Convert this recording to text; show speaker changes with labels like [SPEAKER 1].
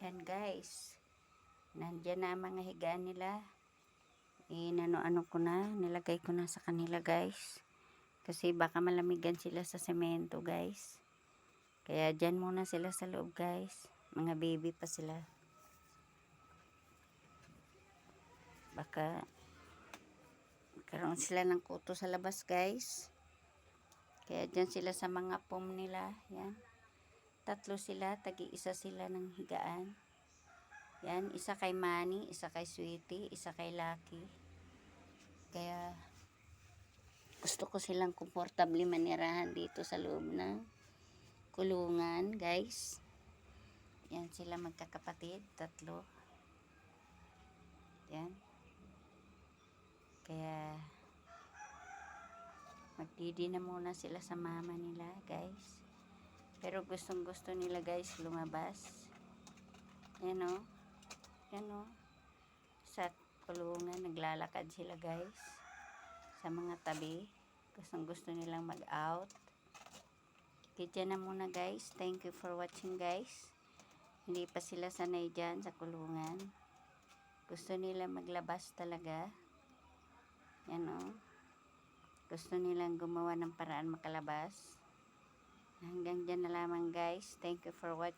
[SPEAKER 1] Ayan guys. Nandyan na ang mga higaan nila. Inano-ano ko na. Nilagay ko na sa kanila guys. Kasi baka malamigan sila sa semento guys. Kaya dyan muna sila sa loob guys. Mga baby pa sila. Baka magkaroon sila ng kuto sa labas guys. Kaya dyan sila sa mga foam nila. Yan. 3 sila. Tagi-isa sila ng higaan. Yan. Isa kay Manny, isa kay Sweetie, isa kay Lucky. Kaya gusto ko silang komportable manirahan dito sa loob ng kulungan guys. Yan sila magkakapatid. 3. Yan. Kaya magdidi na muna sila sa mama nila guys. Pero gustong gusto nila guys lumabas. Yan o. Yan o. Sa kulungan naglalakad sila guys. Sa mga tabi. Gustong gusto nilang mag out. Kaya na muna guys. Thank you for watching guys. Hindi pa sila sanay dyan sa kulungan. Gusto nila maglabas talaga. Yan o. Gusto nilang gumawa ng paraan makalabas. Hanggang dyan na lamang guys. Thank you for watching.